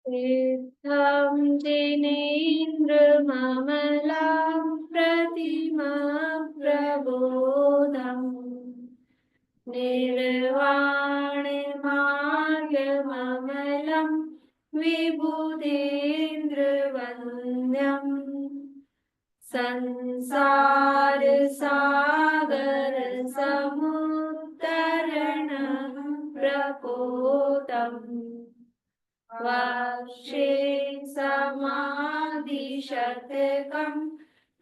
सिद्धं जिनेन्द्रममलां प्रतिमा प्रबोधम् निर्वाणमार्गममलं विबुधेन्द्रवन्द्यम् संसारसागरसमुत्तरणं प्रपोतम् वक्षे समाधिशतकं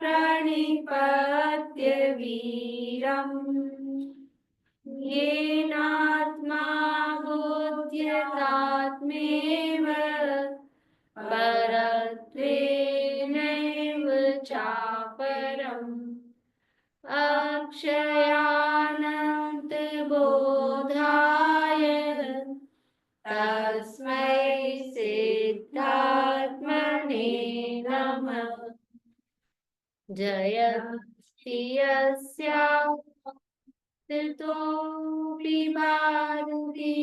प्रणिपत्य वीरम् येनात्मा बोध्यतात्मेव परत्वेनैव चापरम् अक्षयानन्तबोधाय तस्मै सिद्धात्मने नमः। जयति यस्यास्तित्वोऽपि भारती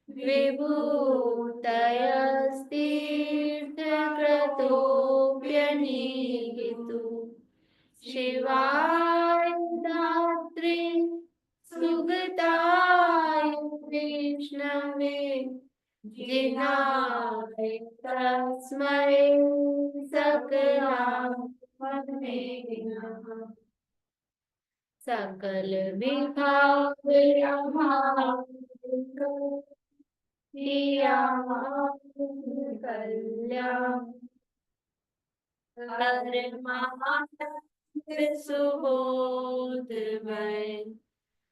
विभूतयस्तीर्थकृतोऽप्यनीहितु शिवाय दात्रे सुगताय वैष्णवे जिनाय तस्मै सकलात्मने नमः। सकल विभाग कल्याण परमानंद सुबोधमय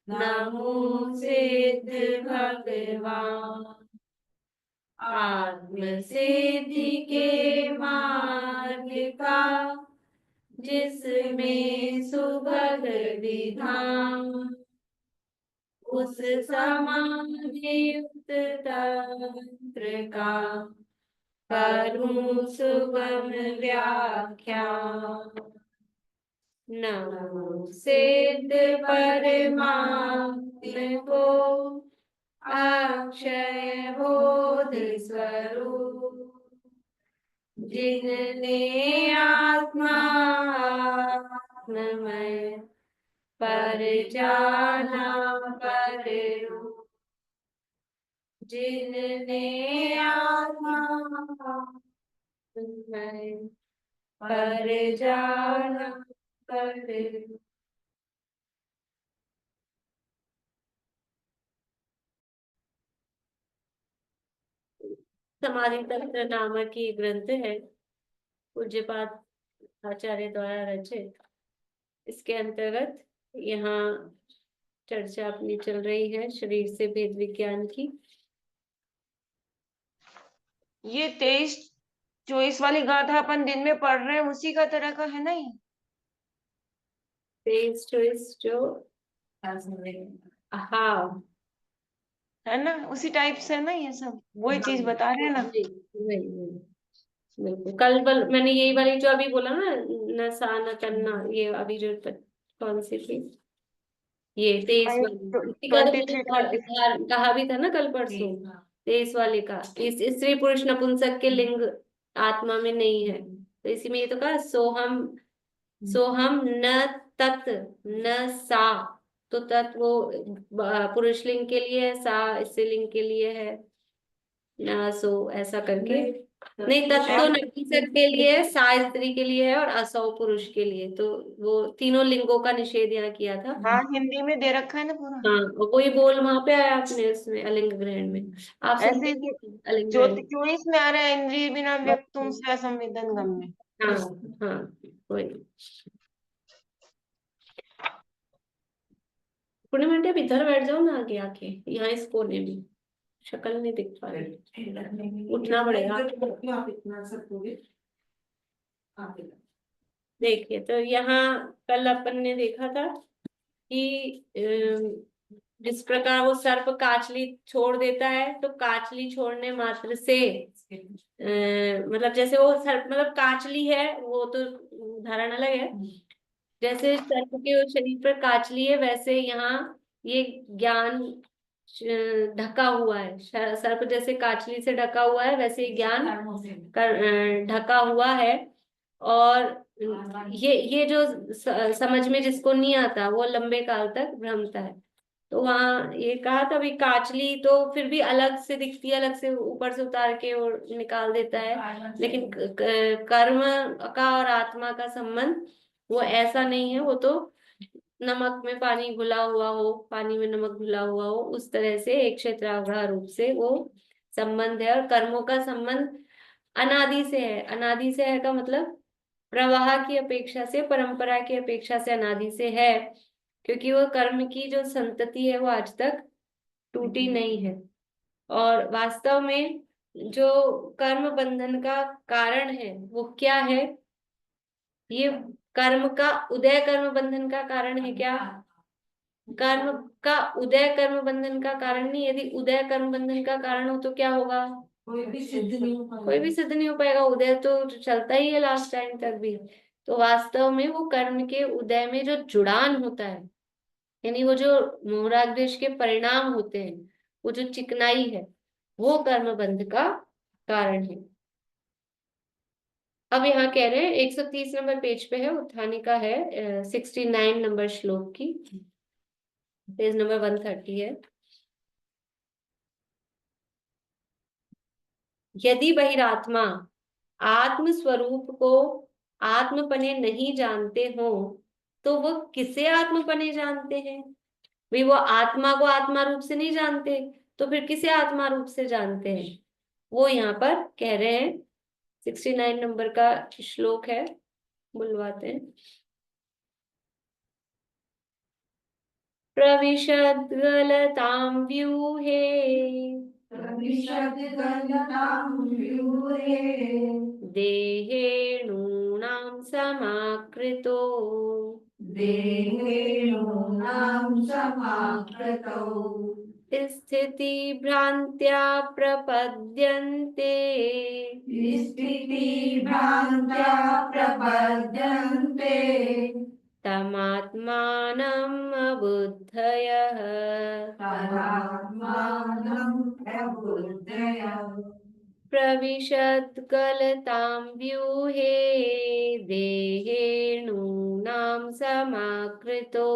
नमो सिद्ध भगवान आत्म सिद्धि के मार्ग का जिसमें सुभग विधान उस समाधि युक्त तंत्र का करूं सुगम व्याख्यान नमो सिद्ध परमात्म को अक्षय बोध स्वरूप जिनने आत्मात्ममय पर जाना पर रूप जिनने आत्मात्ममय पर जाना पर रूप। समाधि तंत्र नामक ही ग्रंथ है पूज्यपाद आचार्य द्वारा रचित। इसके अंतर्गत यहाँ चर्चा अपनी चल रही है शरीर से भेद विज्ञान की। ये 23-24 वाली गाथा अपन दिन में पढ़ रहे हैं उसी का तरह का है ना ये 23-24 जो हाँ है ना उसी टाइप से है ना ये सब वही चीज बता रहे हैं ना। बिल्कुल कल मैंने यही वाली जो अभी बोला ना न सा न करना ये अभी जो कौन सी थी ये 23 वाली इसी का तो मैंने कहा भी था ना कल परसों 23 वाले का इस स्त्री पुरुष नपुंसक के लिंग आत्मा में नहीं है तो इसी में ये तो कहा सोहम न तत् न सा तो तत् वो पुरुष लिंग के लिए है सा स्त्रीलिंग के लिए है न सो ऐसा करके नहीं तत् तो नपुंसक के लिए है सा स्त्री के लिए है और असौ पुरुष के लिए तो वो तीनों लिंगों का निषेध यहाँ किया था। हाँ हिंदी में दे रखा है ना पूरा। हाँ और वही बोल वहां पे आया आपने उसमें अलिंग ग्रहण में आप ऐसे सुनते अलिंग जो ग्रहण 24 में आ रहा है इंद्रिय बिना व्यक्तुम से असंवेदन गम्य। हाँ हाँ वही पूर्णिमा आप इधर बैठ जाओ ना आगे आके यहाँ इस कोने में शक्ल नहीं दिख पा रही उठना पड़ेगा देखिए तो यहाँ कल अपन ने देखा था कि जिस प्रकार वो सर्प काचली छोड़ देता है तो काचली छोड़ने मात्र से मतलब जैसे वो सर्प मतलब काचली है वो तो उदाहरण अलग है जैसे सर्प के शरीर पर काचली है वैसे यहाँ ये ज्ञान ढका हुआ है, सर्प जैसे काचली से ढका हुआ है वैसे ही ज्ञान ढका हुआ है। और ये जो समझ में जिसको नहीं आता वो लंबे काल तक भ्रमता है। तो वहाँ ये कहा था भी काचली तो फिर भी अलग से दिखती है, अलग से ऊपर से उतार के और निकाल देता है, लेकिन कर्म का और आत्मा का संबंध वो ऐसा नहीं है। वो तो नमक में पानी घुला हुआ हो, पानी में नमक घुला हुआ हो, उस तरह से एक क्षेत्रावगाह रूप से वो संबंध है। और कर्मों का संबंध अनादि से है। अनादि से है का मतलब प्रवाह की अपेक्षा से, परंपरा की अपेक्षा से अनादि से है, क्योंकि वो कर्म की जो संतति है वो आज तक टूटी नहीं है। और वास्तव में जो कर्म बंधन का कारण है वो क्या है? ये कर्म का उदय कर्म बंधन का कारण है क्या? कर्म का उदय कर्म बंधन का कारण नहीं। यदि उदय कर्म बंधन का कारण हो तो क्या होगा? कोई भी सिद्ध नहीं हो पाएगा। कोई भी सिद्ध नहीं हो पाएगा। उदय तो चलता ही है लास्ट टाइम तक भी। तो वास्तव में वो कर्म के उदय में जो जुड़ान होता है, यानी वो जो मोहराग्देश के परिणाम होते हैं, वो जो चिकनाई है, वो कर्म बंध का कारण है। अब यहाँ कह रहे हैं 130 नंबर पेज पे है, उत्थानी का है, 69 नंबर श्लोक की, पेज नंबर 130 है। यदि बहिरात्मा आत्म स्वरूप को आत्मपने नहीं जानते हो तो वो किसे आत्मपने जानते हैं? भाई वो आत्मा को आत्मा रूप से नहीं जानते तो फिर किसे आत्मा रूप से जानते हैं? वो यहाँ पर कह रहे हैं, 69 नंबर का श्लोक है, बुलवाते हैं। प्रविशद्गलतां व्यूहे देहेणूनां समाकृतो स्थिति भ्रान्त्या प्रपद्यन्ते तमात्मानम् अबुद्धयः। प्रविशद्गलतां व्यूहे देहेणूनां समाकृतो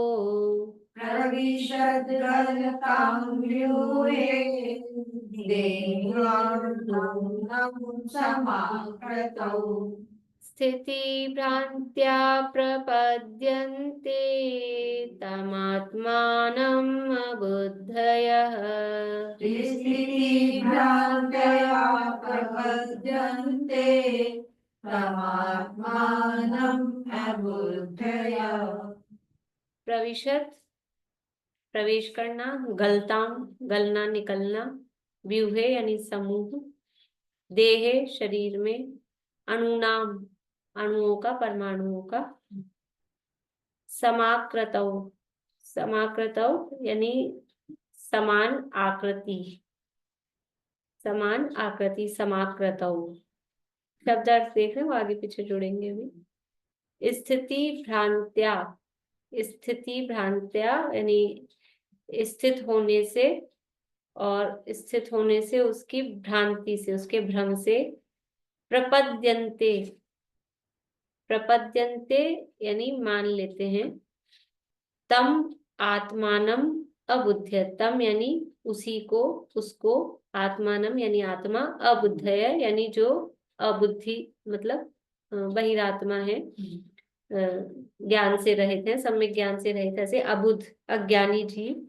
स्थिति भ्रान्त्या प्रपद्यन्ते तमात्मानम् अबुद्धयः। प्रविशत प्रवेश करना, गलताम गलना निकलना, व्यूहे यानी समूह, देहे शरीर में, अणुनाम अणुओं का, परमाणुओं का, समाकृतौ समाकृतौ यानी समान आकृति, समान आकृति, समाकृतौ शब्द अर्थ देख रहे हो, आगे पीछे जुड़ेंगे भी। स्थिति भ्रांत्या, स्थिति भ्रांत्या यानी स्थित होने से, और स्थित होने से उसकी भ्रांति से, उसके भ्रम से, प्रपद्यन्ते, प्रपद्यन्ते यानी मान लेते हैं, तम आत्मानम अबुद्धय, तम यानी उसी को, उसको, आत्मानम यानी आत्मा, अबुद्धय यानी जो अबुद्धि मतलब बहिरात्मा है, ज्ञान से रहित है, सम्यक ज्ञान से रहित है, ऐसे अबुद्ध अज्ञानी जीव।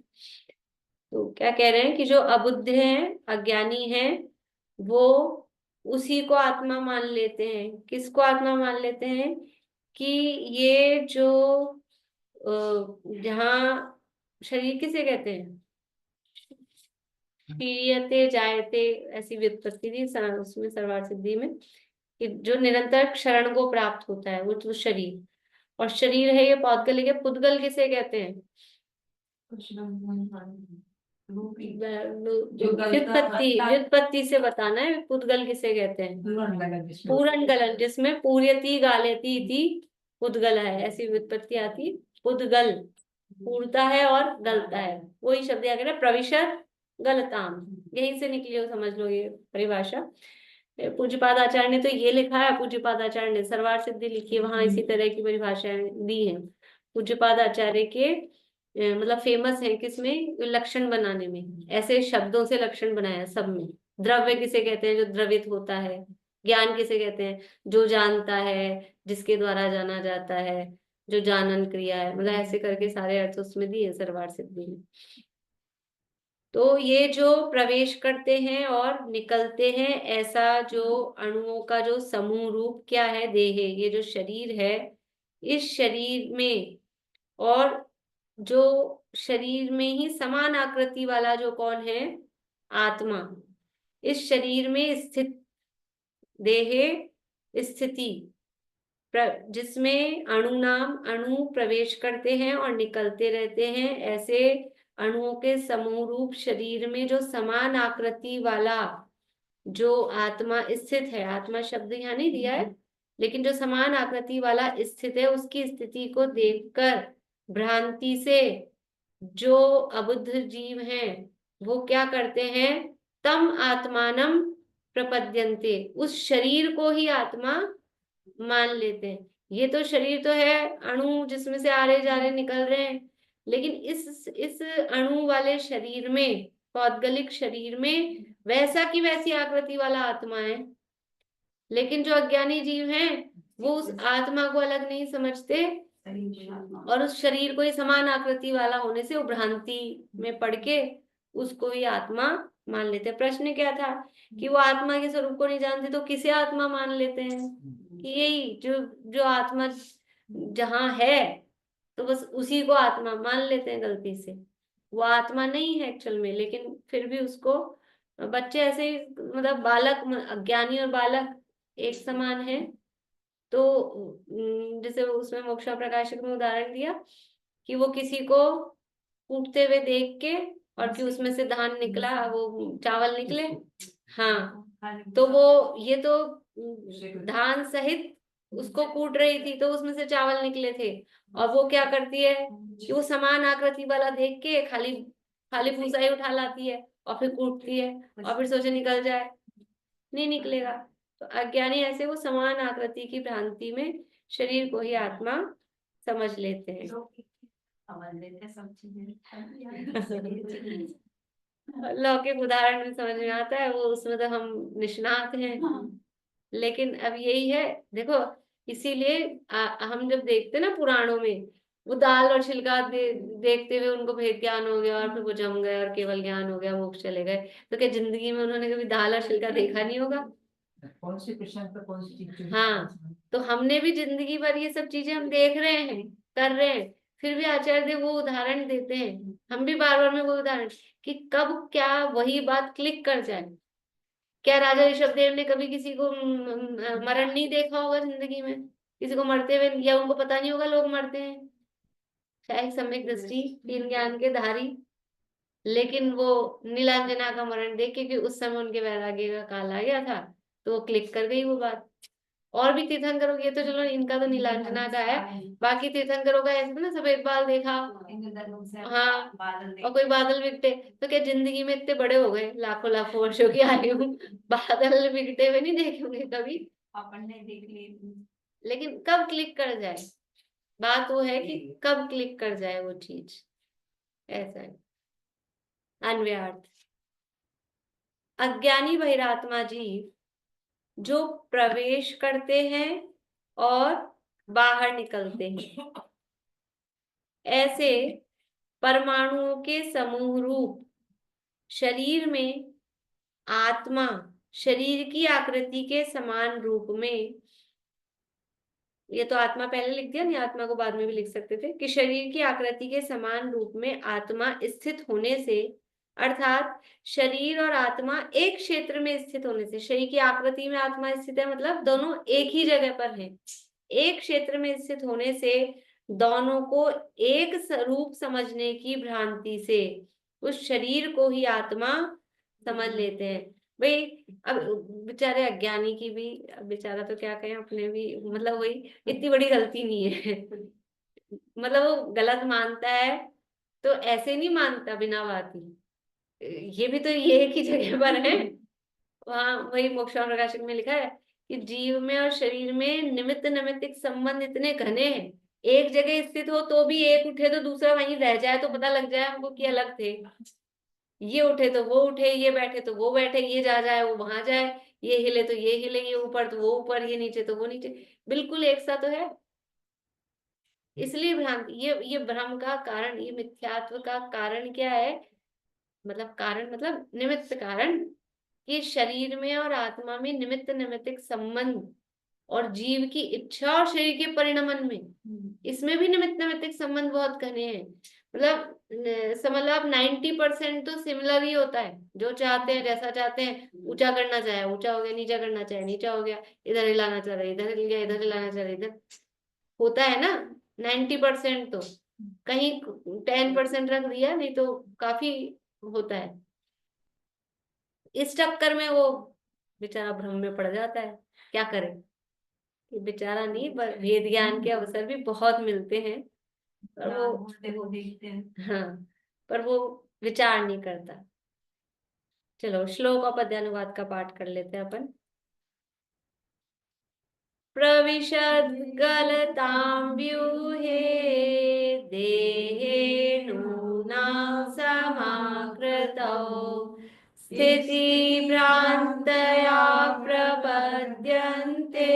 तो क्या कह रहे हैं कि जो अबुद्ध हैं, अज्ञानी हैं, वो उसी को आत्मा मान लेते हैं। किसको आत्मा मान लेते हैं? कि ये जो जहाँ शरीर किसे कहते हैं? क्षीयते जायते, ऐसी व्युत्पत्ति थी उसमें सर्वार्थ सिद्धि में, कि जो निरंतर क्षरण को प्राप्त होता है वो तो शरीर, और शरीर है ये पौद्गलिक है। पुद्गल किसे कहते हैं? व्युत्पत्ति, व्युत्पत्ति से बताना है, पुद्गल किसे कहते हैं? पूर्ण गलन, जिसमें पूर्यति गालेति इति पुद्गल है, ऐसी व्युत्पत्ति आती। पुद्गल पूर्णता है और गलता है, वही शब्द आ गया। प्रविशत गलताम, यहीं से निकली हो, समझ लो ये परिभाषा। पूज्यपाद आचार्य ने तो ये लिखा है, पूज्यपाद आचार्य ने सरवार सिद्धि लिखी है, वहां इसी तरह की परिभाषाएं दी है। पूज्यपाद आचार्य के मतलब फेमस है किसमें, लक्षण बनाने में, ऐसे शब्दों से लक्षण बनाया सब में। द्रव्य किसे कहते हैं, जो द्रवित होता है। ज्ञान किसे कहते हैं, जो जानता है, जिसके द्वारा जाना जाता है, जो जानन क्रिया है, मतलब ऐसे करके सारे अर्थ उसमें दिए सरवार सिद्धि में। तो ये जो प्रवेश करते हैं और निकलते हैं, ऐसा जो अणुओं का जो समूह रूप क्या है, देह, ये जो शरीर है, इस शरीर में, और जो शरीर में ही समान आकृति वाला जो कौन है, आत्मा, इस शरीर में स्थित देह स्थिति, जिसमें अणु नाम अणु प्रवेश करते हैं और निकलते रहते हैं, ऐसे अणुओं के समूह रूप शरीर में जो समान आकृति वाला जो आत्मा स्थित है, आत्मा शब्द यहाँ नहीं दिया है, लेकिन जो समान आकृति वाला स्थित है, उसकी स्थिति को देखकर भ्रांति से जो अबुद्ध जीव हैं वो क्या करते हैं, तम आत्मानम प्रपद्यन्ते, उस शरीर को ही आत्मा मान लेते हैं। ये तो शरीर तो है अणु, जिसमें से आ रहे जा रहे निकल रहे हैं, लेकिन इस अणु वाले शरीर में, पौद्गलिक शरीर में वैसा की वैसी आकृति वाला आत्मा है। लेकिन जो अज्ञानी जीव हैं वो उस आत्मा को अलग नहीं समझते और उस शरीर को ही समान आकृति वाला होने से वो भ्रांति में पड़ के उसको ही आत्मा मान लेते हैं। प्रश्न क्या था कि वो आत्मा के स्वरूप को नहीं जानते तो किसे आत्मा मान लेते हैं, कि यही जो जो आत्मा जहां है तो बस उसी को आत्मा मान लेते हैं गलती से। वो आत्मा नहीं है एक्चुअल में, लेकिन फिर भी उसको, बच्चे ऐसे ही, मतलब बालक, अज्ञानी और बालक एक समान है। तो जैसे उसमें मोक्षा प्रकाशक में उदाहरण दिया कि वो किसी को कूटते हुए देख के, और कि उसमें से धान निकला, वो चावल निकले, हाँ, तो वो ये तो धान सहित उसको कूट रही थी तो उसमें से चावल निकले थे, और वो क्या करती है कि वो समान आकृति वाला देख के खाली खाली भूसा ही उठा लाती है और फिर कूटती है और फिर सोचे निकल जाए, नहीं निकलेगा। तो अज्ञानी ऐसे वो समान आकृति की भ्रांति में शरीर को ही आत्मा समझ लेते हैं। लौकिक उदाहरण में समझ में आता है, वो उसमें तो हम निष्णात हैं। लेकिन अब यही है, देखो, इसीलिए हम जब देखते ना पुराणों में, वो दाल और छिलका देखते हुए उनको भेद ज्ञान हो गया और फिर वो जम गए और केवल ज्ञान हो गया, मोक्ष चले गए। तो क्या जिंदगी में उन्होंने कभी दाल और छिलका देखा नहीं होगा? कौन सी प्रश्न पर कौन सी चीज? हाँ, तो हमने भी जिंदगी भर ये सब चीजें हम देख रहे हैं, कर रहे हैं, फिर भी आचार्य देव वो उदाहरण देते हैं, हम भी बार बार में वो उदाहरण, कि कब क्या वही बात क्लिक कर जाए। क्या राजा ऋषभदेव ने कभी किसी को मरण नहीं देखा होगा जिंदगी में, किसी को मरते हुए, या उनको पता नहीं होगा लोग मरते हैं, शायद सम्यक दृष्टि, तीन ज्ञान के धारी, लेकिन वो नीलांजना का मरण देख के, क्योंकि उस समय उनके वैराग्य का काल आ गया था, तो वो क्लिक कर गई वो बात। और भी तीर्थंकरों ये तो चलो इनका तो नीलांजना का है, बाकी तीर्थंकरों का ऐसे ना सफेद बाल देखा, हाँ, और कोई बादल बिकटे, तो क्या जिंदगी में इतने बड़े हो गए, लाखों लाखों वर्षों की आयु, बादल बिकटे हुए नहीं देखे होंगे कभी, अपन ने देख ली। लेकिन कब क्लिक कर जाए, बात वो है कि कब क्लिक कर जाए वो चीज, ऐसा है। अन्वयार्थ, अज्ञानी बहिरात्मा जीव जो प्रवेश करते हैं और बाहर निकलते हैं, ऐसे परमाणुओं के समूह रूप शरीर में आत्मा शरीर की आकृति के समान रूप में, ये तो आत्मा पहले लिख दिया नहीं, आत्मा को बाद में भी लिख सकते थे, कि शरीर की आकृति के समान रूप में आत्मा स्थित होने से, अर्थात शरीर और आत्मा एक क्षेत्र में स्थित होने से, शरीर की आकृति में आत्मा स्थित है मतलब दोनों एक ही जगह पर हैं, एक क्षेत्र में स्थित होने से दोनों को एक स्वरूप समझने की भ्रांति से उस शरीर को ही आत्मा समझ लेते हैं। भाई अब बेचारे अज्ञानी की भी, बेचारा तो क्या कहें, अपने भी, मतलब वही इतनी बड़ी गलती नहीं है मतलब वो गलत मानता है तो ऐसे नहीं मानता बिना बात ही, ये भी तो ये एक ही जगह पर है। वहां वही मोक्ष प्रकाशक में लिखा है कि जीव में और शरीर में निमित्त नैमित्तिक संबंध इतने घने हैं, एक जगह स्थित हो तो भी एक उठे तो दूसरा वहीं रह जाए तो पता लग जाए हमको कि अलग थे। ये उठे तो वो उठे, ये बैठे तो वो बैठे, ये जा जाए वो वहां जाए, ये हिले तो ये हिले, ये ऊपर तो वो ऊपर, ये नीचे तो वो नीचे, बिल्कुल एक सा तो है। इसलिए भ्रांति, ये भ्रम का कारण, ये मिथ्यात्व का कारण क्या है? मतलब कारण मतलब निमित्त कारण, कि शरीर में और आत्मा में निमित्त नैमित्तिक संबंध, और जीव की इच्छा और शरीर के परिणमन में, इसमें भी निमित्त नैमित्तिक संबंध बहुत घने हैं। मतलब समझ लो आप 90% तो सिमिलर ही होता है, जो चाहते हैं जैसा चाहते हैं, ऊंचा करना चाहे ऊंचा हो गया, नीचा करना चाहे नीचा हो गया, इधर हिलाना चाह रहे इधर हिल गया, इधर हिलाना चाह रहे इधर, होता है ना 90%। तो कहीं 10% रख दिया, नहीं तो काफी होता है। इस चक्कर में वो बेचारा भ्रम में पड़ जाता है, क्या करे। ये बेचारा नहीं, पर वेद ज्ञान के अवसर भी बहुत मिलते हैं, पर वो देखते हैं। हाँ, पर वो विचार नहीं करता। चलो श्लोक और पद्यानुवाद का पाठ कर लेते हैं अपन। प्रविशद गलतां व्यूहे देहे नूनां समाकृतौ स्थिति भ्रान्तया प्रपद्यन्ते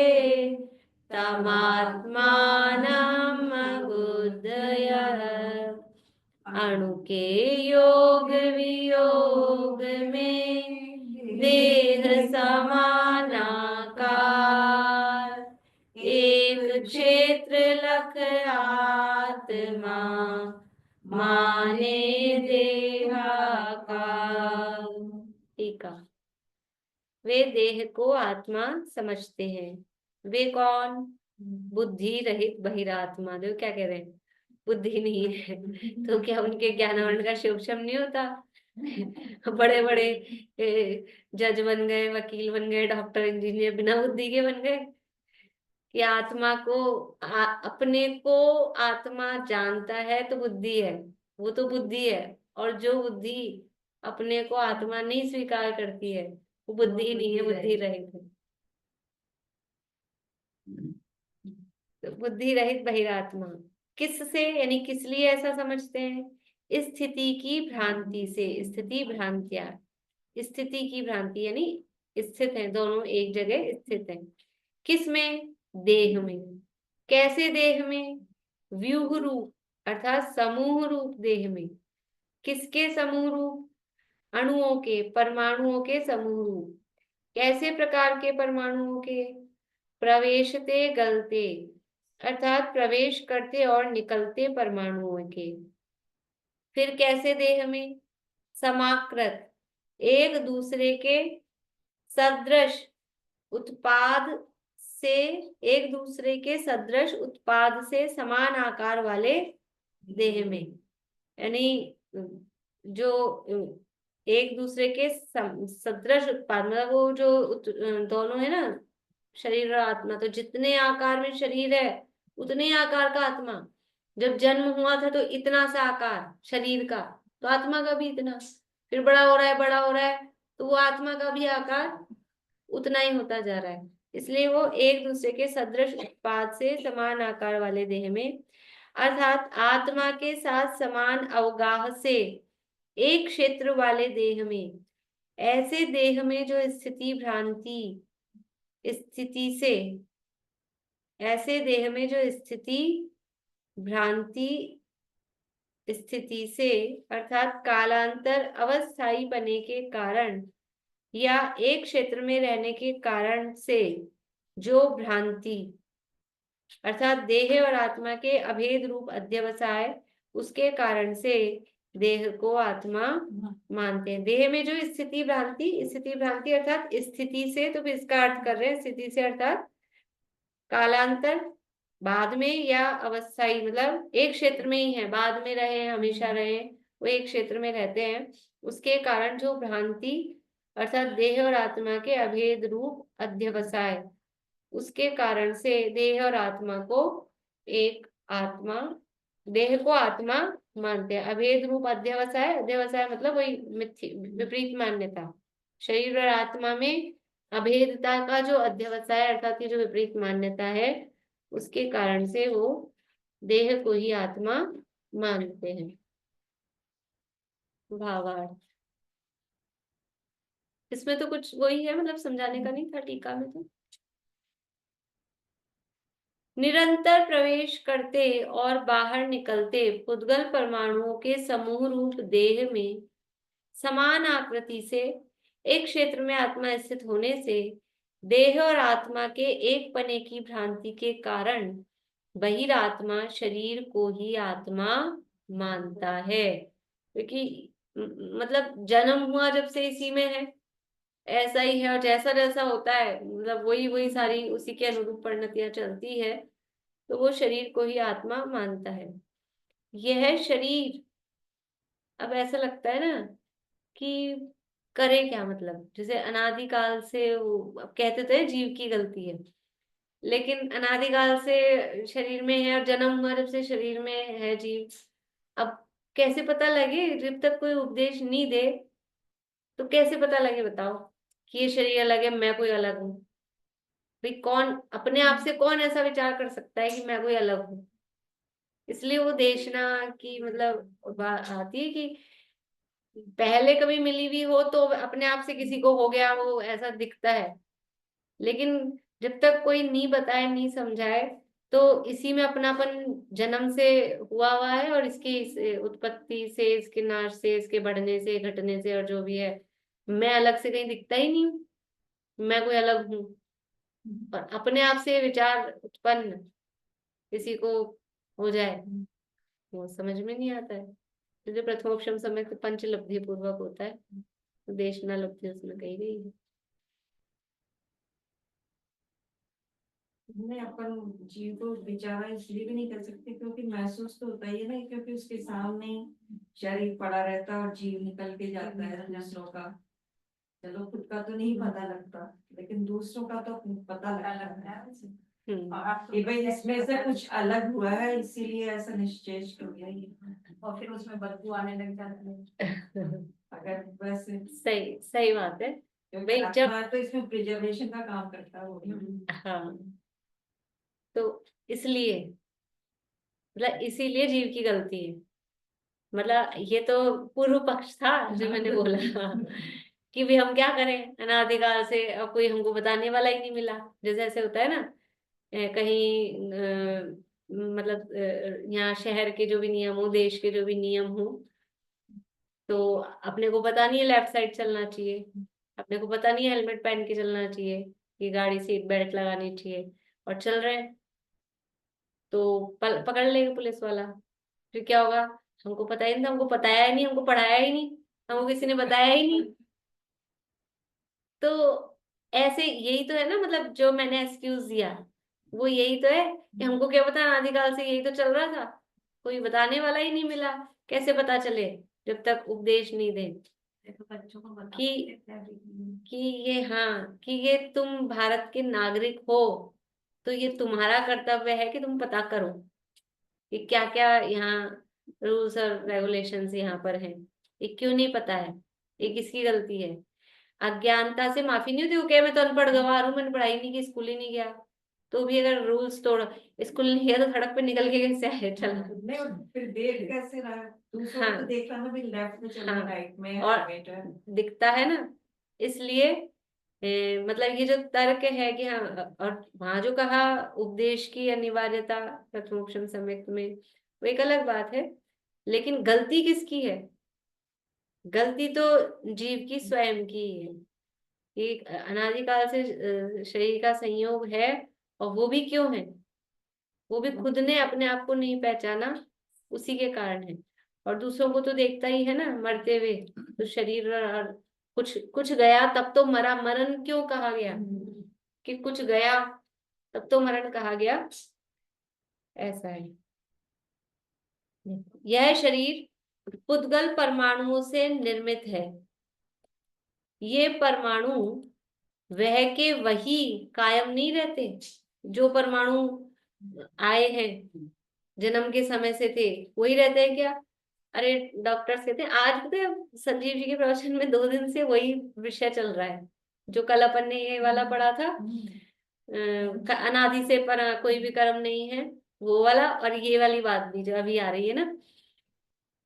तमात्मानम् अबुद्धय अणु के योग वियोग में देह समानाकार एक क्षेत्र लख आत्मा माने देहाकार। ठीक है, वे देह को आत्मा समझते हैं। वे कौन? बुद्धि रहित बहिरात्मा। देखो क्या कह रहे हैं, बुद्धि नहीं है तो क्या उनके ज्ञानावरण का शुभशम नहीं होता? बड़े बड़े जज बन गए, वकील बन गए, डॉक्टर इंजीनियर बिना बुद्धि के बन गए। कि आत्मा को अपने को आत्मा जानता है तो बुद्धि है, वो तो बुद्धि है। और जो बुद्धि अपने को आत्मा नहीं स्वीकार करती है, वो बुद्धि नहीं है, बुद्धि रहित है। तो बुद्धि रहित बहिरात्मा किससे, यानी किस लिए ऐसा समझते हैं? स्थिति की भ्रांति से। स्थिति भ्रांतिया, स्थिति की भ्रांति यानी स्थित है, दोनों एक जगह स्थित है। किस में? देह में। कैसे देह में? व्यूह रूप अर्थात समूह रूप देह में। किसके समूह रूप? अणुओं के, परमाणुओं के समूह रूप। कैसे प्रकार के परमाणुओं के? प्रवेशते गलते अर्थात प्रवेश करते और निकलते परमाणुओं के। फिर कैसे देह में? समाकृत, एक दूसरे के सदृश उत्पाद से, एक दूसरे के सदृश उत्पाद से समान आकार वाले देह में। यानी जो एक दूसरे के सदृश उत्पाद, मतलब वो जो दोनों है ना, शरीर और आत्मा, तो जितने आकार में शरीर है उतने आकार का आत्मा। जब जन्म हुआ था तो इतना सा आकार शरीर का, तो आत्मा का भी इतना। फिर बड़ा हो रहा है, बड़ा हो रहा है, तो वो आत्मा का भी आकार उतना ही होता जा रहा है। इसलिए वो एक दूसरे के सदृश उत्पाद से समान आकार वाले देह में, अर्थात आत्मा के साथ समान अवगाह से एक क्षेत्र वाले देह में, ऐसे देह में जो स्थिति भ्रांति स्थिति से, ऐसे देह में जो स्थिति भ्रांति स्थिति से अर्थात कालांतर अवस्थाई बने के कारण या एक क्षेत्र में रहने के कारण से जो भ्रांति अर्थात देह और आत्मा के अभेद रूप अध्यवसाय, उसके कारण से देह को आत्मा मानते हैं। देह में जो स्थिति भ्रांति अर्थात स्थिति से, तो इसका अर्थ कर रहे हैं स्थिति से अर्थात कालांतर, बाद में, या अवस्थाई मतलब एक क्षेत्र में ही है, बाद में रहे हमेशा रहे, वो एक क्षेत्र में रहते हैं, उसके कारण जो भ्रांति अर्थात देह और आत्मा के अभेद रूप अध्यवसाय, उसके कारण से देह और आत्मा को एक आत्मा देह को आत्मा मानते हैं। अभेद रूप अध्यवसाय, अध्यवसाय मतलब वही विपरीत मान्यता। शरीर और आत्मा में अभेदता का जो अध्यवसाय अर्थात ये जो विपरीत मान्यता है, उसके कारण से वो देह को ही आत्मा मानते हैं। भावार्थ इसमें तो कुछ वही है, मतलब समझाने का नहीं था टीका में तो। निरंतर प्रवेश करते और बाहर निकलते पुद्गल परमाणुओं के समूह रूप देह में समान आकृति से एक क्षेत्र में आत्मा स्थित होने से देह और आत्मा के एक पने की भ्रांति के कारण बहिरात्मा शरीर को ही आत्मा मानता है। क्योंकि मतलब जन्म हुआ जब से इसी में है, ऐसा ही है, और जैसा जैसा होता है मतलब वही वही सारी उसी के अनुरूप परिणतियां चलती है, तो वो शरीर को ही आत्मा मानता है। यह शरीर, अब ऐसा लगता है ना कि करे क्या, मतलब जैसे अनादिकाल से अब कहते तो है जीव की गलती है, लेकिन अनादिकाल से शरीर में है और जन्म हुआ जब से शरीर में है जीव। अब कैसे पता लगे, जब तक कोई उपदेश नहीं दे तो कैसे पता लगे बताओ कि ये शरीर अलग है, मैं कोई अलग हूँ। भाई कौन अपने आप से कौन ऐसा विचार कर सकता है कि मैं कोई अलग हूँ। इसलिए वो देशना की मतलब बात आती है कि पहले कभी मिली भी हो तो अपने आप से किसी को हो गया वो ऐसा दिखता है, लेकिन जब तक कोई नहीं बताए नहीं समझाए तो इसी में अपनापन जन्म से हुआ हुआ है, और इसकी इस उत्पत्ति से, इसके नाश से, इसके बढ़ने से, घटने से, और जो भी है, मैं अलग से कहीं दिखता ही नहीं हूँ, मैं कोई अलग हूँ। और अपने आप से विचार उत्पन्न किसी को हो जाए वो समझ में नहीं आता है। तो जो प्रथमोपशम समय तो पंचलब्धि पूर्वक होता है, तो देशना लब्धि उसमें कही गई है। नहीं, अपन जीव को बेचारा इसलिए भी नहीं कर सकते क्योंकि महसूस तो होता ही है ना, क्योंकि उसके सामने ही शरीर पड़ा रहता है और जीव निकल के जाता है दूसरों का। चलो खुद का तो नहीं पता लगता, लेकिन दूसरों का तो पता लगता है कि भाई इसमें से कुछ अलग हुआ है, इसीलिए ऐसा निश्चय हो गया ये, और फिर उसमें बदबू आने लग जाती है। अगर वैसे सही सही बात है। क्योंकि भाई जब आत्मा तो इसमें प्रिजर्वेशन का काम करता है वो। हाँ, तो इसलिए मतलब इसीलिए जीव की गलती है। मतलब ये तो पूर्व पक्ष था जो मैंने बोला कि भी हम क्या करें, अनादिकाल से अब कोई हमको बताने वाला ही नहीं मिला। जैसे ऐसे होता है ना, कहीं मतलब यहाँ शहर के जो भी नियम हो, देश के जो भी नियम हो, तो अपने को पता नहीं है लेफ्ट साइड चलना चाहिए, अपने को पता नहीं है हेलमेट पहन के चलना चाहिए, कि गाड़ी सीट बेल्ट लगानी चाहिए, और चल रहे हैं तो पकड़ लेगा पुलिस वाला। फिर क्या होगा, हमको पता ही नहीं था, हमको बताया ही नहीं, हमको पढ़ाया ही नहीं, हमको किसी ने बताया ही नहीं। तो ऐसे यही तो है ना, मतलब जो मैंने एक्सक्यूज दिया वो यही तो है कि हमको क्या पता, अनादिकाल से यही तो चल रहा था, कोई बताने वाला ही नहीं मिला। कैसे पता चले जब तक उपदेश नहीं दे बच्चों को कि कि ये, हाँ, कि ये तुम भारत के नागरिक हो, तो ये तुम्हारा कर्तव्य है कि तुम पता करो कि क्या क्या यहाँ रूल्स और रेगुलेशंस यहाँ पर हैं। ये क्यों नहीं पता है, ये किसकी गलती है। अज्ञानता से माफी नहीं होती, वो कहे मैं तो अनपढ़ गवार हूँ, मैंने पढ़ाई नहीं की, स्कूल ही नहीं गया। तो भी अगर रूल्स तोड़, स्कूल नहीं गया तो सड़क पे निकल के कैसे आए चला। नहीं, और फिर देख कैसे रहा है दूसरों को, हाँ तो देख रहा ना भी लेफ्ट में चलना, हाँ, राइट में और राइट है। दिखता है ना। इसलिए मतलब ये जो तर्क है कि हाँ, और वहां जो कहा उपदेश की अनिवार्यता प्रथमोपशम सम्यक में, वो एक अलग बात है, लेकिन गलती किसकी है। गलती तो जीव की स्वयं की है। कि अनादिकाल से शरीर का संयोग है, और वो भी क्यों है, वो भी खुद ने अपने आप को नहीं पहचाना, उसी के कारण है। और दूसरों को तो देखता ही है ना मरते हुए, तो शरीर और कुछ कुछ गया तब तो मरा, मरण क्यों कहा गया, कि कुछ गया तब तो मरण कहा गया, ऐसा है। यह शरीर पुद्गल परमाणुओं से निर्मित है। ये परमाणु वह के वही कायम नहीं रहते, जो परमाणु आए हैं जन्म के समय से थे वही रहते हैं क्या? अरे डॉक्टर्स कहते हैं, आज पता है संजीव जी के प्रवचन में 2 दिन से वही विषय चल रहा है जो कल अपन ने ये वाला पढ़ा था। अनादि से पर कोई भी कर्म नहीं है, वो वाला, और ये वाली बात भी जो अभी आ रही है ना,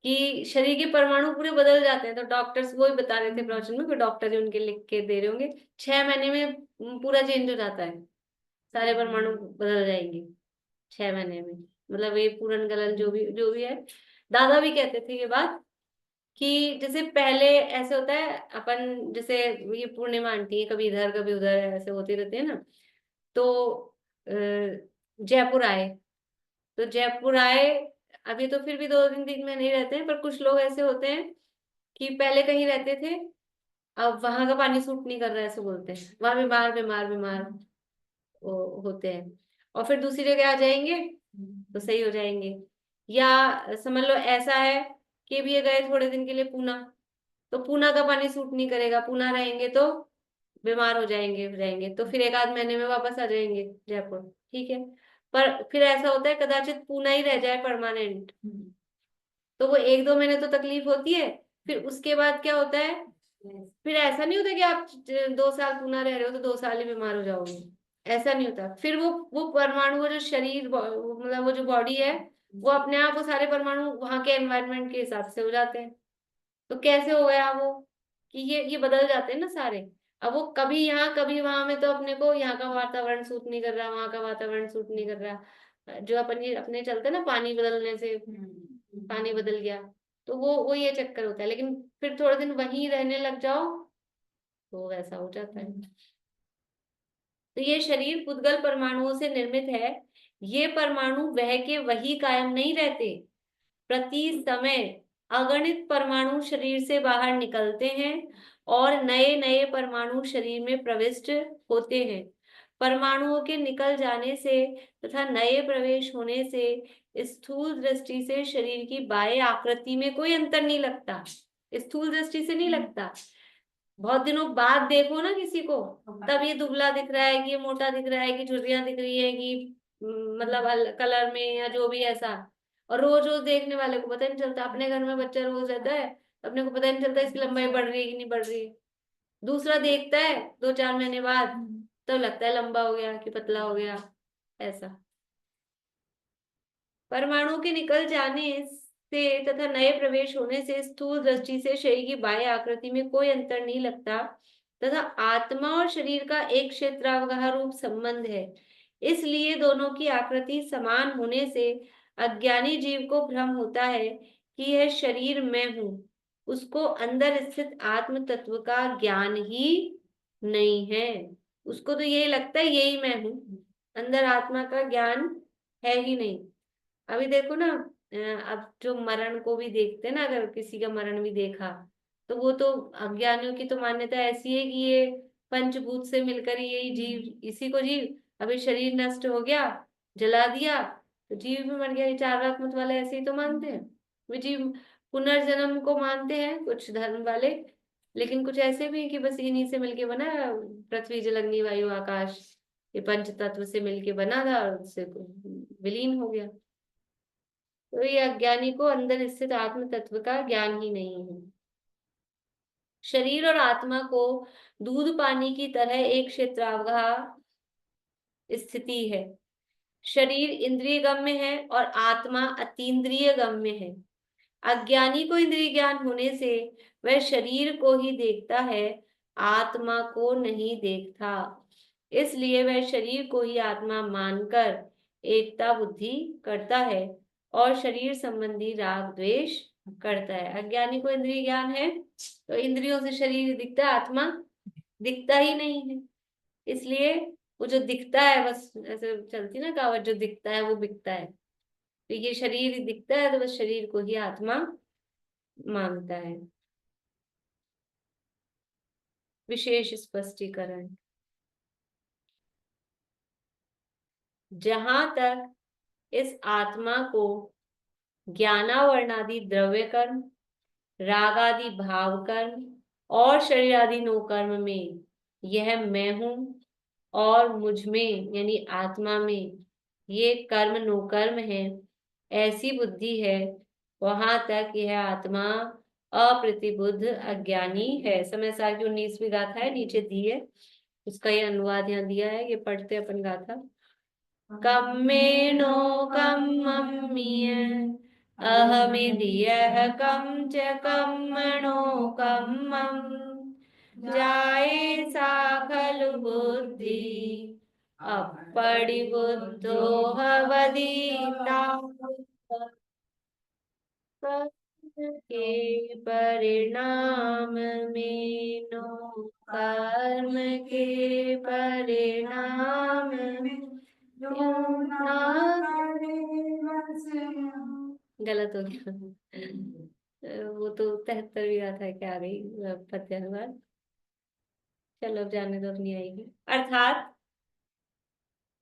कि शरीर के परमाणु पूरे बदल जाते हैं। तो डॉक्टर्स वो ही बता रहे थे प्रवचन में, कोई डॉक्टर ही उनके लिख के दे रहे होंगे, 6 महीने में पूरा चेंज हो जाता है, सारे परमाणु बदल जाएंगे 6 महीने में। मतलब ये पूरन गलन जो भी है, दादा भी कहते थे ये बात, कि जैसे पहले ऐसे होता है अपन, जैसे ये पूर्णिमा आंटी है, कभी इधर कभी उधर ऐसे होते रहते हैं ना, तो जयपुर आए, तो जयपुर आए, अभी तो फिर भी 2 दिन 3 दिन में नहीं रहते हैं, पर कुछ लोग ऐसे होते हैं कि पहले कहीं रहते थे, अब वहां का पानी सूट नहीं कर रहा है, ऐसे बोलते हैं, वहां बीमार बीमार बीमार होते हैं, और फिर दूसरी जगह आ जाएंगे तो सही हो जाएंगे। या समझ लो ऐसा है कि भी ये गए थोड़े दिन के लिए पूना, तो पूना का पानी सूट नहीं करेगा, पूना रहेंगे तो बीमार हो जाएंगे, तो फिर 1 आध महीने में वापस आ जाएंगे जयपुर, ठीक है। पर फिर ऐसा होता है कदाचित पूना ही रह जाए परमानेंट, तो वो 1 2 महीने तो तकलीफ होती है, फिर उसके बाद क्या होता है, फिर ऐसा नहीं होता कि आप 2 साल पूना रह रहे हो तो 2 साल ही बीमार हो जाओगे, ऐसा नहीं होता। फिर वो परमाणु, वो जो शरीर, मतलब वो जो बॉडी है, वो अपने आप वो सारे परमाणु वहां के एनवायरनमेंट के हिसाब से हो जाते हैं। तो कैसे हो गया वो, कि ये बदल जाते हैं ना सारे। अब वो कभी यहाँ कभी वहां में, तो अपने को यहाँ का वातावरण सूट नहीं कर रहा, वहां का वातावरण सूट नहीं कर रहा, जो अपन ये अपने चलते ना पानी बदलने से, पानी बदल गया, तो वो ये चक्कर होता है। लेकिन फिर थोड़े दिन वहीं रहने लग जाओ तो वैसा हो जाता है। तो ये शरीर पुद्गल परमाणुओं से निर्मित है। ये परमाणु वह के वही कायम नहीं रहते, प्रति समय अगणित परमाणु शरीर से बाहर निकलते हैं और नए नए परमाणु शरीर में प्रविष्ट होते हैं। परमाणुओं के निकल जाने से तथा नए प्रवेश होने से स्थूल दृष्टि से शरीर की बाह्य आकृति में कोई अंतर नहीं लगता, स्थूल दृष्टि से नहीं लगता। बहुत दिनों बाद देखो ना किसी को, तब ये दुबला दिख रहा है कि ये मोटा दिख रहा है कि झुर्रियां दिख रही है कि मतलब कलर में या जो भी ऐसा। और रोज रोज देखने वाले को पता नहीं चलता, अपने घर में बच्चा रोज रहता है, अपने को पता नहीं चलता इसकी लंबाई बढ़ रही है कि नहीं बढ़ रही है। दूसरा देखता है 2 4 महीने बाद, तो लगता है लंबा हो गया कि पतला हो गया, ऐसा। परमाणु के निकल जाने से तथा नए प्रवेश होने से स्थूल दृष्टि से शरीर की बाह्य आकृति में कोई अंतर नहीं लगता तथा आत्मा और शरीर का एक क्षेत्रावगाह रूप संबंध है। इसलिए दोनों की आकृति समान होने से अज्ञानी जीव को भ्रम होता है कि यह शरीर मैं हूँ। उसको अंदर स्थित आत्म तत्व का ज्ञान ही नहीं है। उसको तो यही लगता है यही मैं हूँ, अंदर आत्मा का ज्ञान है ही नहीं। अभी देखो ना, अब जो मरण को भी देखते हैं ना, अगर किसी का मरण भी देखा, तो वो तो अज्ञानियों की तो मान्यता ऐसी है कि ये पंचभूत से मिलकर ही यही जीव, इसी को जीव, अभी शरीर नष्ट हो गया, जला दिया तो जीव भी मर गया। ये 4 लाख मत वाले ऐसे ही तो मानते हैं, वे जीव पुनर्जन्म को मानते हैं कुछ धर्म वाले, लेकिन कुछ ऐसे भी हैं कि बस इन्हीं से मिलके बना, पृथ्वी जल अग्नि वायु आकाश, ये पंच तत्व से मिलके बना था और उससे विलीन हो गया। तो ये अज्ञानी को अंदर स्थित आत्म तत्व का ज्ञान ही नहीं है। शरीर और आत्मा को दूध पानी की तरह एक क्षेत्रावगाह स्थिति है। शरीर इंद्रिय गम्य है और आत्मा अतीन्द्रिय गम्य है। अज्ञानी को इंद्रिय ज्ञान होने से वह शरीर को ही देखता है, आत्मा को नहीं देखता। इसलिए वह शरीर को ही आत्मा मानकर एकता बुद्धि करता है और शरीर संबंधी राग द्वेष करता है। अज्ञानी को इंद्रिय ज्ञान है तो इंद्रियों से शरीर दिखता है, आत्मा दिखता ही नहीं है। इसलिए वो जो दिखता है, बस ऐसे चलती ना कहावत, जो दिखता है वो बिकता है। तो ये शरीर दिखता है तो बस शरीर को ही आत्मा मानता है। विशेष स्पष्टीकरण, जहां तक इस आत्मा को ज्ञानावर्णादि द्रव्य कर्म, राग आदि भाव कर्म और शरीर आदि नो कर्म में यह मैं हूं और मुझ में यानी आत्मा में ये कर्म नो कर्म है, ऐसी बुद्धि है, वहां तक यह आत्मा अप्रतिबुद्ध अज्ञानी है। समय सार की 19वीं गाथा है, नीचे दी है, उसका ये अनुवाद यहाँ दिया है, ये पढ़ते अपन गाथा। कम्मेनो कम्मम्मीय अहमिधियः कं च कम्मणो कम्मं जाये सा खलु बुद्धि अपरिबुद्धो हवदीता के परिणाम में नो कर्म के परिणाम में गलत हो गया। वो तो 73वीं गाथा क्या आ गई, प्रत्याहार। चलो अब जाने दो, अपनी आएगी। अर्थात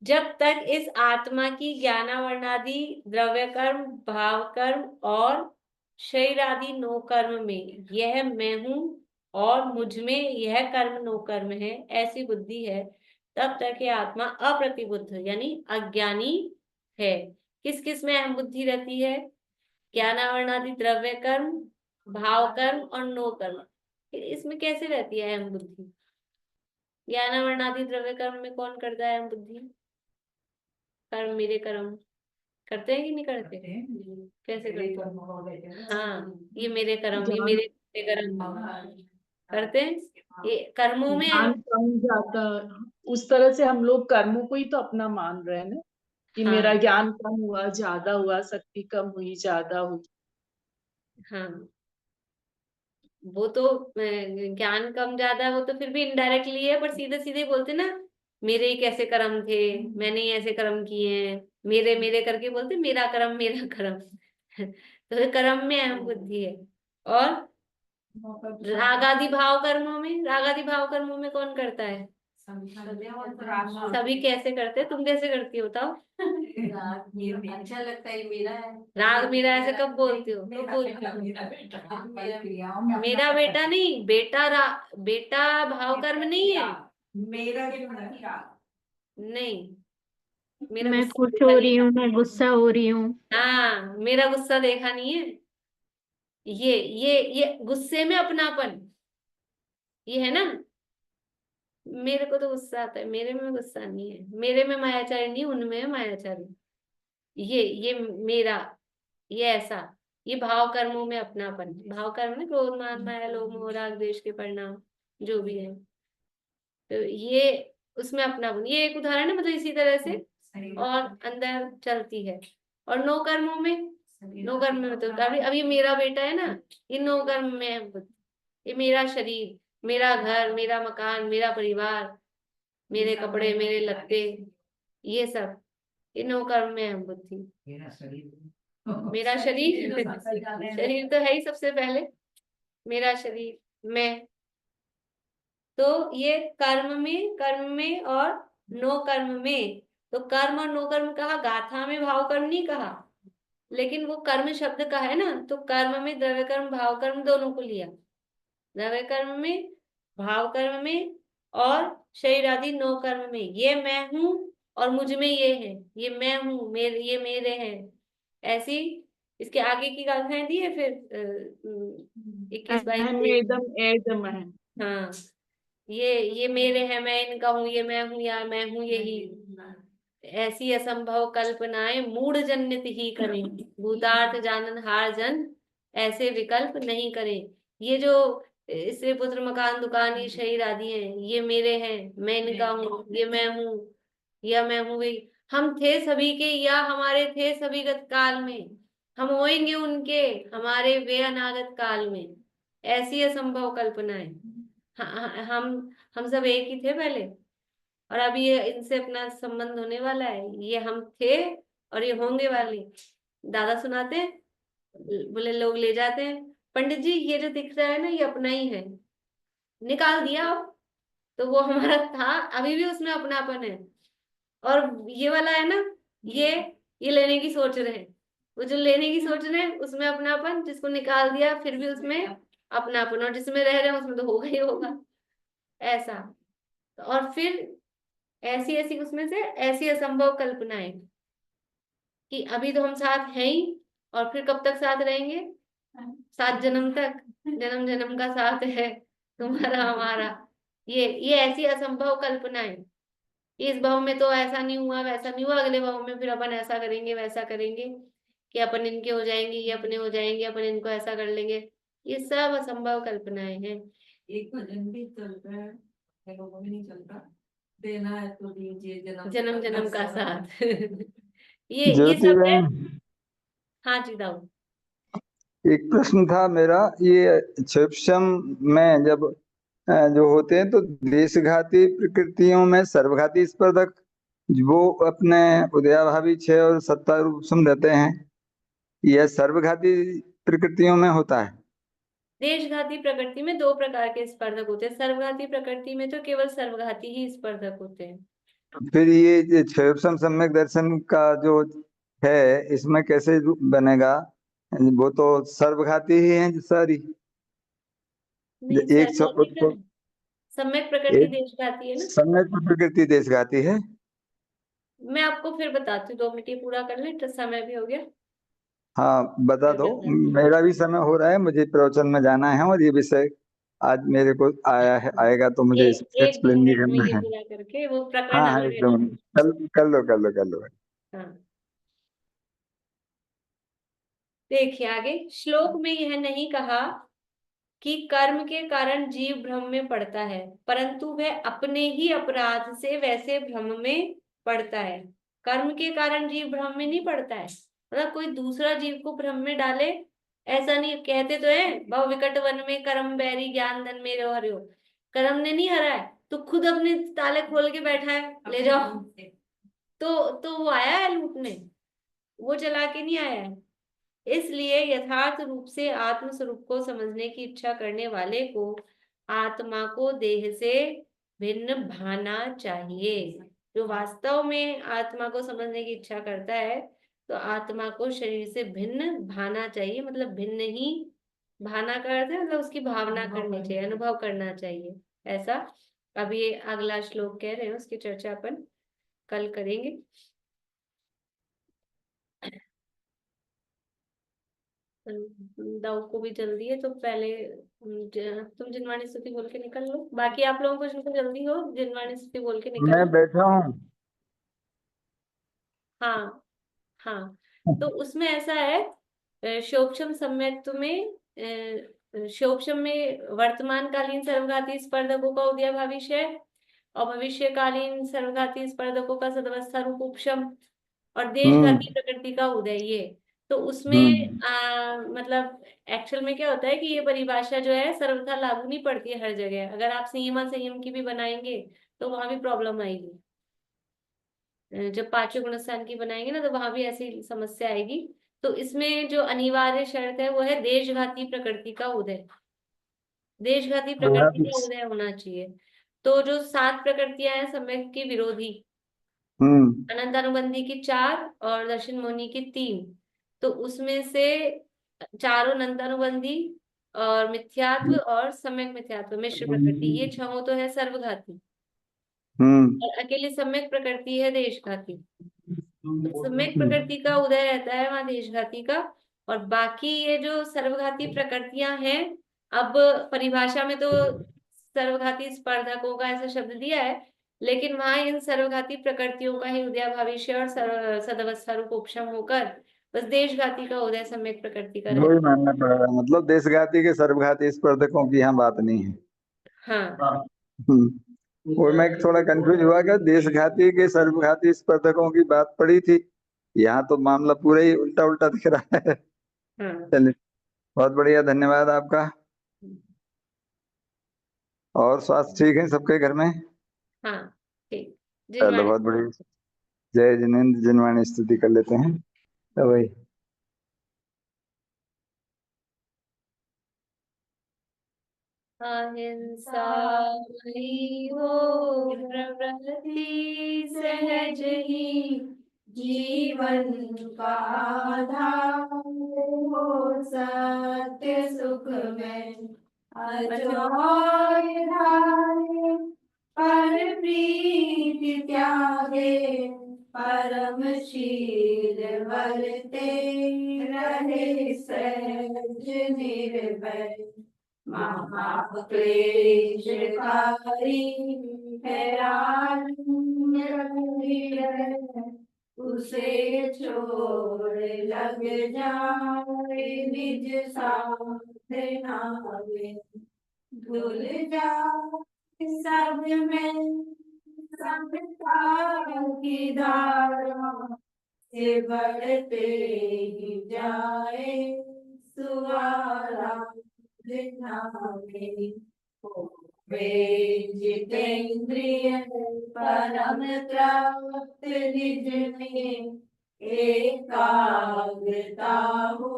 जब तक इस आत्मा की ज्ञानावरणादि द्रव्य कर्म, भाव कर्म और शरीर आदि नो कर्म में यह मैं हूं और मुझ में यह कर्म नो कर्म है, ऐसी बुद्धि है, तब तक ये आत्मा अप्रतिबुद्ध यानी अज्ञानी है। किस किस में अहम बुद्धि रहती है? ज्ञानावरणादि द्रव्य कर्म, भाव कर्म और नो कर्म। इसमें कैसे रहती है अहम बुद्धि? ज्ञानावरणादि द्रव्य कर्म में कौन करता है अहम बुद्धि? कर्म, मेरे कर्म करते हैं कि नहीं करते? कैसे करते हैं? हाँ, ये मेरे कर्म, ये मेरे कर्म करते हैं। ये कर्मों में ज्ञान कम जाता, उस तरह से हम लोग कर्मों को ही तो अपना मान रहे हैं ना, कि हाँ मेरा ज्ञान कम हुआ, ज्यादा हुआ, शक्ति कम हुई, ज्यादा हुई। हाँ, वो तो ज्ञान कम ज्यादा वो तो फिर भी इनडायरेक्टली है, पर सीधे सीधे बोलते ना, मेरे ही कैसे कर्म थे, मैंने ही ऐसे कर्म किए हैं, मेरे मेरे करके बोलते मेरा कर्म मेरा कर्म। तो ये कर्म में अहम बुद्धि है। और रागादि भाव कर्मों में, रागादि भाव कर्मों में कौन करता है? सभी कैसे करते हैं? तुम कैसे करती हो बताओ? अच्छा लगता है, मेरा है। राग मेरा ऐसे कब बोलती हो? कब बोलती हो? मेरा बेटा नहीं, बेटा भाव कर्म नहीं है। मेरा जो है, नहीं, मेरा मैं गुस्सा खुश देखा हो नहीं। रही हूँ, मैं गुस्सा हो रही हूँ। हाँ, मेरा गुस्सा देखा नहीं है। ये गुस्से में अपनापन, ये है ना। मेरे को तो गुस्सा आता है, मेरे में गुस्सा नहीं है, मेरे में मायाचारी नहीं, उनमें है मायाचारी। ये मेरा, ये ऐसा, ये भाव कर्मों में अपनापन। भाव कर्म में क्रोध, मान, माया, लोभ, मोह, राग, द्वेष के परिणाम जो भी है, तो ये उसमें अपनापन, ये एक उदाहरण है, मतलब इसी तरह से और अंदर चलती है। और नो कर्मों में, नो कर्म में तो अब ये मेरा बेटा है ना, ये नो कर्म में है बुद्धि। ये मेरा शरीर, मेरा घर, मेरा मकान, मेरा परिवार, मेरे कपड़े, मेरे लत्ते, ये सब ये नो कर्म में है बुद्धि। मेरा शरीर मेरा शरीर शरीर तो है ही सबसे पहले, मेरा शरीर मैं। तो ये कर्म में और नो कर्म में, तो कर्म और नो कर्म कहा, गाथा में भाव कर्म नहीं कहा, लेकिन वो कर्म शब्द का है ना, तो कर्म में द्रव्य कर्म, भाव कर्म दोनों को लिया। द्रव्य कर्म में, भाव कर्म में और शरीर आदि नो कर्म में, ये मैं हूं और मुझ में ये है, ये मैं हूं, मेरे, ये मेरे हैं। ऐसी इसके आगे की गाथाएं दी है फिर 21, 22, अहम एदम एदम है। हाँ, ये मेरे हैं, मैं इनका हूँ, ये मैं हूँ या मैं हूँ यही। ऐसी असंभव कल्पनाएं मूढ़ जनित ही करें, भूतार्थ जानन हार जन ऐसे विकल्प नहीं करें। ये जो स्त्री पुत्र मकान दुकान ये शरीर आदि हैं, ये मेरे हैं, मैं इनका हूँ, ये मैं हूँ या मैं हूँ वही, हम थे सभी के या हमारे थे सभी गत काल में, हम होएंगे उनके हमारे वे अनागत काल में। ऐसी असंभव कल्पनाएं। हम सब एक ही थे पहले, और अभी ये इनसे अपना संबंध होने वाला है, ये हम थे और ये होंगे वाले। दादा सुनाते हैं, बोले लोग ले जाते हैं, पंडित जी ये जो दिख रहा है ना ये अपना ही है, निकाल दिया अब, तो वो हमारा था, अभी भी उसमें अपनापन है। और ये वाला है ना, ये लेने की सोच रहे हैं, वो जो लेने की सोच रहे हैं उसमें अपनापन, जिसको निकाल दिया फिर भी उसमें अपनापन, और जिसमें रह रहे हैं उसमें तो होगा ही होगा। ऐसा, और फिर ऐसी ऐसी उसमें से ऐसी असंभव कल्पनाएं कि अभी तो हम साथ हैं ही, और फिर कब तक साथ रहेंगे? 7 जन्म तक, जन्म जन्म का साथ है तुम्हारा हमारा। ये ऐसी असंभव कल्पना है। इस भाव में तो ऐसा नहीं हुआ, वैसा नहीं हुआ, अगले भाव में फिर अपन ऐसा करेंगे, वैसा करेंगे, कि अपन इनके हो जाएंगे, ये अपने हो जाएंगे, अपन इनको ऐसा कर लेंगे। ये सब असंभव कल्पनाएं हैं। एक भजन भी चलता है, वो भी नहीं चलता, देना है तो दीजिए जन्म जन्म का साथ ये ज्योति सब है। बहन, हाँ जी दाऊ। एक प्रश्न था मेरा। ये क्षोभशम में जब जो होते हैं तो देशघाती प्रकृतियों में सर्वघाती स्पर्धक वो अपने उदयाभावी क्षय और सत्ता रूप सम रहते हैं, यह सर्वघाती प्रकृतियों में होता है। देशघाती प्रकृति में 2 प्रकार के स्पर्धक होते हैं। सर्वघाती प्रकृति में तो केवल सर्वघाती ही स्पर्धक होते हैं। फिर ये क्षोभशम सम्यक दर्शन का जो है इसमें कैसे बनेगा? वो तो सर्वघाती ही है सारी। नहीं, एक सम्यक प्रकृति एक देशघाती है ना। सम्यक प्रकृति देशघाती है। मैं आपको फिर बताती हूँ, 2 मिनट ये पूरा कर ले तो समय भी हो गया। हाँ बता फिर दो, बताती हूँ। मेरा भी समय हो रहा है, मुझे प्रवचन में जाना है और ये विषय आज मेरे को आया है, आएगा तो मुझे एक दो एक्सप्लेन भी मिनट में करना ये है। पूरा करके वो प्रकरण हाँ हाँ अलग है ना। एकदम, कल कर लो कर लो कर लो। हाँ, देखिए आगे श्लोक में यह नहीं कहा कि कर्म के कारण जीव भ्रम में पड़ता है, परंतु वह अपने ही अपराध से वैसे भ्रम में पड़ता है। कर्म के कारण जीव भ्रम में नहीं पड़ता है, मतलब कोई दूसरा जीव को भ्रम में डाले, ऐसा नहीं। कहते तो है बहु विकट वन में कर्म बैरी ज्ञान धन मेरे हरियो। कर्म ने नहीं हरा है, तो खुद अपने ताले खोल के बैठा है, ले जाओ। तो वो आया है लूटने, वो चला के नहीं आया है। इसलिए यथार्थ रूप से आत्म स्वरूप को समझने की इच्छा करने वाले को आत्मा को देह से भिन्न भाना चाहिए। जो वास्तव में आत्मा को समझने की इच्छा करता है तो आत्मा को शरीर से भिन्न भाना चाहिए, मतलब भिन्न ही, भाना का अर्थ है मतलब उसकी भावना करनी चाहिए, अनुभव करना चाहिए ऐसा। अब ये अगला श्लोक कह रहे हैं, उसकी चर्चा अपन कल करेंगे। दाऊ को भी जल्दी है तो पहले तुम जिनवाणी स्तुति बोल के निकल लो, बाकी आप लोगों को जिनको जल्दी हो जिनवाणी स्तुति बोल के निकल मैं लो। बैठा हूँ। हाँ हाँ, तो उसमें ऐसा है, शोक्षम सम्यक्त्व में शोक्षम में वर्तमान कालीन सर्वघाती स्पर्धकों का उदय भविष्य, और भविष्यकालीन सर्वघाती स्पर्धकों का सदवस्था रूप उपशम, और देशघाती प्रकृति का उदय। ये तो उसमें मतलब एक्चुअल में क्या होता है कि ये परिभाषा जो है सर्वथा लागू नहीं पड़ती है हर जगह। अगर आप संयम संयम की भी बनाएंगे तो वहां भी प्रॉब्लम आएगी। जब पांचवें गुणस्थान की बनाएंगे ना तो वहां भी ऐसी समस्या आएगी। तो इसमें जो अनिवार्य शर्त है वो है देशघाती प्रकृति का उदय। देशघाती प्रकृति का उदय होना चाहिए। तो जो 7 प्रकृतियां हैं सम्यक की विरोधी, अनंतानुबंधी की 4 और दर्शन मोहिनी की 3, तो उसमें से चारों अनंतानुबंधी और मिथ्यात्व और सम्यक मिथ्यात्व मिश्र प्रकृति, ये 6 तो है सर्वघाती, और अकेली सम्यक प्रकृति है देशघाती। सम्यक प्रकृति का उदय रहता है वहां देशघाती का, और बाकी ये जो सर्वघाती प्रकृतियां हैं, अब परिभाषा में तो सर्वघाती स्पर्धकों का ऐसा शब्द दिया है, लेकिन वहां इन सर्वघाती प्रकृतियों का ही उदय भविष्य और सदवस्था रूप उपशम होकर बस देशघाती का उदय सम्यक प्रकृति का वही रहता मानना पड़ेगा, मतलब देशघाती के सर्वघाती स्पर्धकों की यहाँ बात नहीं है। है। हाँ और मैं थोड़ा कंफ्यूज हुआ कि देशघाती के सर्वघाती स्पर्धकों की बात पड़ी थी, यहाँ तो मामला पूरा ही उल्टा उल्टा दिख रहा है। हाँ चलिए, बहुत बढ़िया, धन्यवाद आपका। और स्वास्थ्य ठीक है सबके घर में? हाँ ठीक। चलो जिनवाणी बहुत बढ़िया। जय जिनेन्द्र, जिनवाणी स्तुति कर लेते हैं तो वही। अहिंसा मई हो प्रवृत्ति सहज ही, जीवन का आधार हो सत्य सुख में, अजोय धारे पर प्रीति त्यागे, परम शील वरते रहे सहज निर्भय। महाक्लेशकारी हैरान है, उसे छोड़ लग जाए निज साधना में। भूल जाए सब में समता की धारा, से बढ़ते ही जाए सुवारा में। वे जितेंद्रिय परम तृप्त निज में, एकाग्रता हो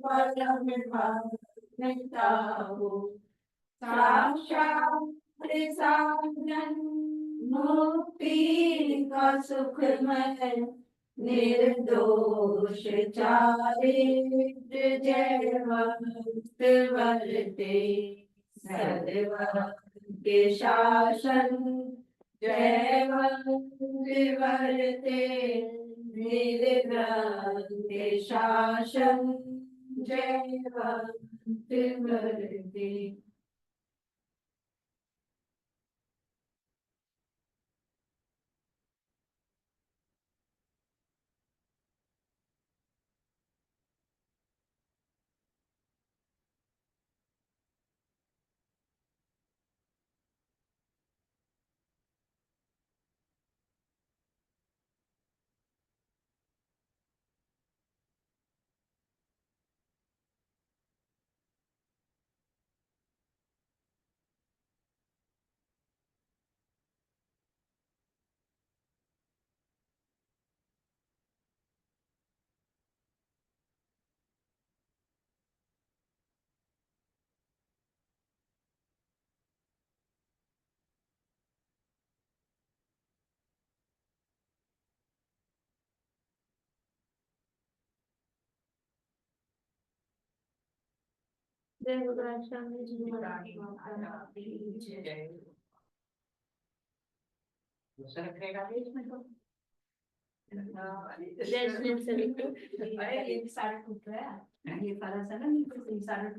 परम भक्ता हो। साक्षात साधन मुक्ति का सुखमय, निर्दोष चारित्र जयवंत वरते। सर्वं के शासन जयवंत वरते, निर्ग्रह के शासन जयवंत वरते। जय गुरुराज स्वामी जी जय श्री सभी को। ये सारा टूट रहा है, ये सारा